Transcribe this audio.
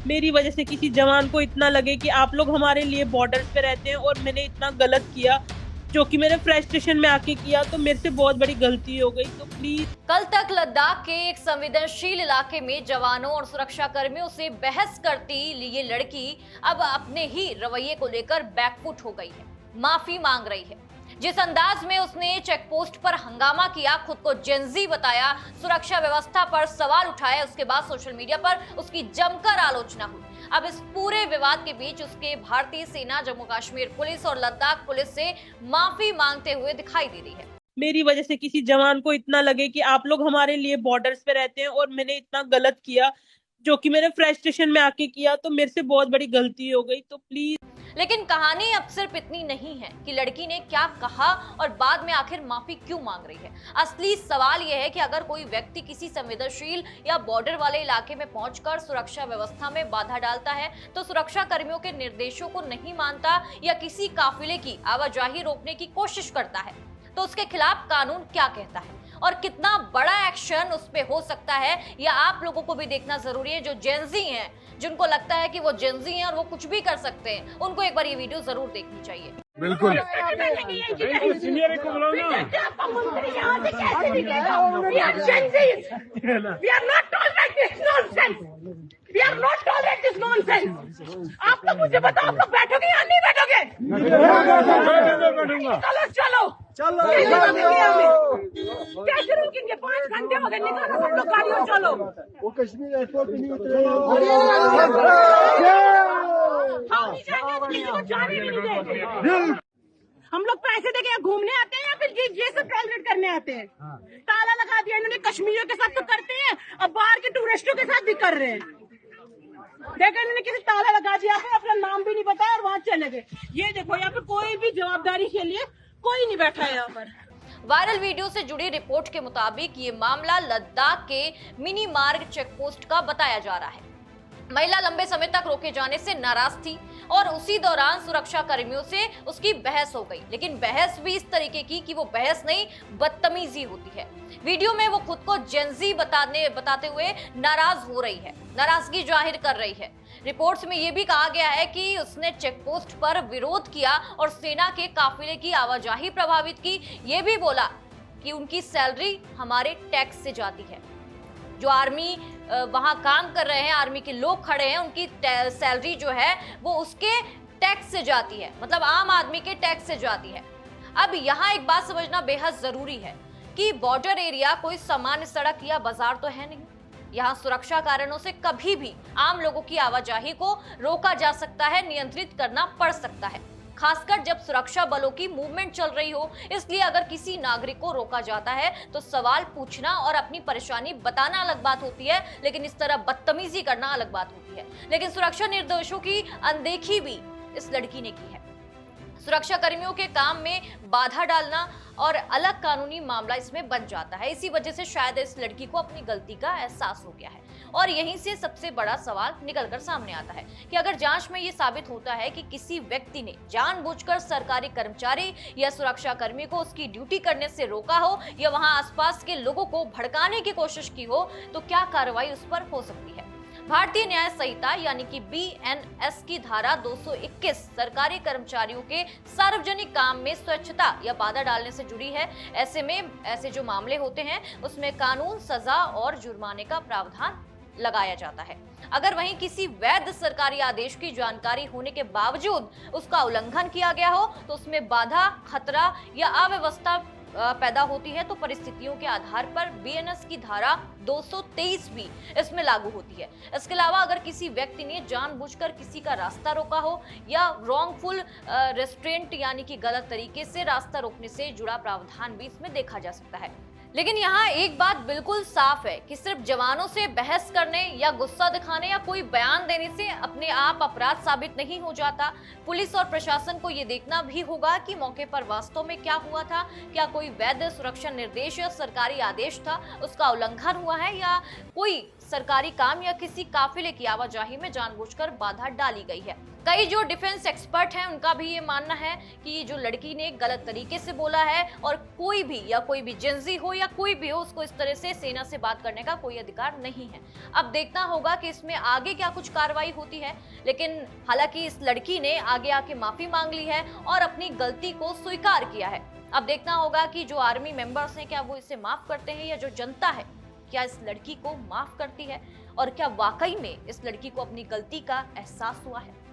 मेरी वजह से किसी जवान को इतना लगे कि आप लोग हमारे लिए बॉर्डर्स पे रहते हैं और मैंने इतना गलत किया जो कि मैंने फ्रस्ट्रेशन में आके किया, तो मेरे से बहुत बड़ी गलती हो गई। तो प्लीज। कल तक लद्दाख के एक संवेदनशील इलाके में जवानों और सुरक्षा कर्मियों से बहस करती ये लड़की अब अपने ही रवैये को लेकर बैकफुट हो गई है, माफी मांग रही है। जिस अंदाज में उसने चेक पोस्ट पर हंगामा किया, खुद को जेनजी बताया, सुरक्षा व्यवस्था पर सवाल उठाए, उसके बाद सोशल मीडिया पर उसकी जमकर आलोचना हुई। अब इस पूरे विवाद के बीच उसके भारतीय सेना, जम्मू कश्मीर पुलिस और लद्दाख पुलिस से माफी मांगते हुए दिखाई दे रही है। मेरी वजह से किसी जवान को इतना लगे कि आप लोग हमारे लिए बॉर्डर्स पे रहते हैं और मैंने इतना गलत किया जो कि मैंने फ्रस्ट्रेशन में आके किया, तो मेरे से बहुत बड़ी गलती हो गई। तो प्लीज। लेकिन कहानी अब सिर्फ इतनी नहीं है कि लड़की ने क्या कहा और बाद में आखिर माफी क्यों मांग रही है। असली सवाल यह है कि अगर कोई व्यक्ति किसी संवेदनशील या बॉर्डर वाले इलाके में पहुंचकर सुरक्षा व्यवस्था में बाधा डालता है, तो सुरक्षा कर्मियों के निर्देशों को नहीं मानता या किसी काफिले की आवाजाही रोकने की कोशिश करता है, तो उसके खिलाफ कानून क्या कहता है और कितना बड़ा एक्शन उस पे हो सकता है, या आप लोगों को भी देखना जरूरी है। जो जेनजी हैं, जिनको लगता है कि वो जेनजी हैं और वो कुछ भी कर सकते हैं, उनको एक बार ये वीडियो जरूर देखनी चाहिए। बिल्कुल आप लोग मुझे बताओ, आप लोग बैठोगे या नहीं बैठोगे? चलो चलो कैसे रुकेंगे? 5 घंटे हो गए, निकालो सब लोग गाड़ी और चलो। वो कश्मीर एयरपोर्ट नहीं उतरे। हम नहीं जाएंगे, किसी को जाने भी नहीं देंगे। हम लोग पैसे देके यहाँ घूमने आते हैं या फिर ये सब सेलिब्रेट करने आते हैं? ताला लगा दिया इन्होंने, कश्मीरियों के साथ तो करते हैं, अब बाहर के टूरिस्टों के साथ भी कर रहे हैं। देखो इन्होंने किसी ताला लगा दिया, अपना नाम भी नहीं बताया और वहाँ चले गए। ये देखो यहाँ पे कोई भी जवाबदारी के लिए कोई नहीं बैठा है यहाँ पर। वायरल वीडियो से जुड़ी रिपोर्ट के मुताबिक ये मामला लद्दाख के मिनी मार्ग चेक पोस्ट का बताया जा रहा है। महिला लंबे समय तक रोके जाने से नाराज थी और उसी दौरान सुरक्षा कर्मियों से उसकी बहस हो गई, लेकिन बहस भी इस तरीके की कि वो बहस नहीं, बदतमीजी होती है। वीडियो में वो खुद को जेनजी बताते हुए नाराज हो रही है, नाराजगी जाहिर कर रही है। रिपोर्ट्स में ये भी कहा गया है कि उसने चेक पोस्ट पर विरोध किया और सेना के काफिले की आवाजाही प्रभावित की। ये भी बोला कि उनकी सैलरी हमारे टैक्स से जाती है। जो आर्मी वहां काम कर रहे हैं, आर्मी के लोग खड़े हैं, उनकी सैलरी जो है वो उसके टैक्स से जाती है, मतलब आम आदमी के टैक्स से जाती है। अब यहाँ एक बात समझना बेहद जरूरी है कि बॉर्डर एरिया कोई सामान्य सड़क या बाजार तो है नहीं। यहाँ सुरक्षा कारणों से कभी भी आम लोगों की आवाजाही को रोका जा सकता है, नियंत्रित करना पड़ सकता है, खासकर जब सुरक्षा बलों की मूवमेंट चल रही हो। इसलिए अगर किसी नागरिक को रोका जाता है तो सवाल पूछना और अपनी परेशानी बताना अलग बात होती है, लेकिन इस तरह बदतमीजी करना अलग बात होती है। लेकिन सुरक्षा निर्देशों की अनदेखी भी इस लड़की ने की है। सुरक्षा कर्मियों के काम में बाधा डालना और अलग कानूनी मामला इसमें बन जाता है। इसी वजह से शायद इस लड़की को अपनी गलती का एहसास हो गया है और यहीं से सबसे बड़ा सवाल निकलकर सामने आता है कि अगर जांच में ये साबित होता है कि किसी व्यक्ति ने जानबूझकर सरकारी कर्मचारी या सुरक्षा कर्मी को उसकी ड्यूटी करने से रोका हो या वहां आसपास के लोगों को भड़काने की कोशिश की हो, तो क्या कार्रवाई उस पर हो सकती है। भारतीय न्याय संहिता यानी कि BNS की धारा 221 सरकारी कर्मचारियों के सार्वजनिक काम में स्वच्छता या बाधा डालने से जुड़ी है। ऐसे में ऐसे जो मामले होते हैं उसमें कानून, सजा और जुर्माने का प्रावधान लगाया जाता है। अगर वहीं किसी वैध सरकारी आदेश की जानकारी होने के बावजूद उसका उल्लंघन किया गया हो तो उसमें बाधा, खतरा या अव्यवस्था पैदा होती है, तो परिस्थितियों के आधार पर BNS की धारा 223 भी इसमें लागू होती है। इसके अलावा अगर किसी व्यक्ति ने जानबूझकर किसी का रास्ता रोका हो या रॉन्गफुल रेस्ट्रेंट यानी कि गलत तरीके से रास्ता रोकने से जुड़ा प्रावधान भी इसमें देखा जा सकता है। लेकिन यहाँ एक बात बिल्कुल साफ है कि सिर्फ जवानों से बहस करने या गुस्सा दिखाने या कोई बयान देने से अपने आप अपराध साबित नहीं हो जाता। पुलिस और प्रशासन को ये देखना भी होगा कि मौके पर वास्तव में क्या हुआ था, क्या कोई वैध सुरक्षा निर्देश या सरकारी आदेश था, उसका उल्लंघन हुआ है या कोई सरकारी काम या किसी काफिले की आवाजाही में जानबूझकर बाधा डाली गई है। कई जो डिफेंस एक्सपर्ट हैं उनका भी ये मानना है कि जो लड़की ने गलत तरीके से बोला है और कोई भी जेंजी हो या कोई भी हो, उसको इस तरह से सेना से बात करने का कोई अधिकार नहीं है। अब देखना होगा कि इसमें आगे क्या कुछ कार्रवाई होती है, लेकिन हालांकि इस लड़की ने आगे आके माफी मांग ली है और अपनी गलती को स्वीकार किया है। अब देखना होगा कि जो आर्मी मेंबर्स हैं क्या वो इसे माफ करते हैं या जो जनता है क्या इस लड़की को माफ करती है और क्या वाकई में इस लड़की को अपनी गलती का एहसास हुआ है।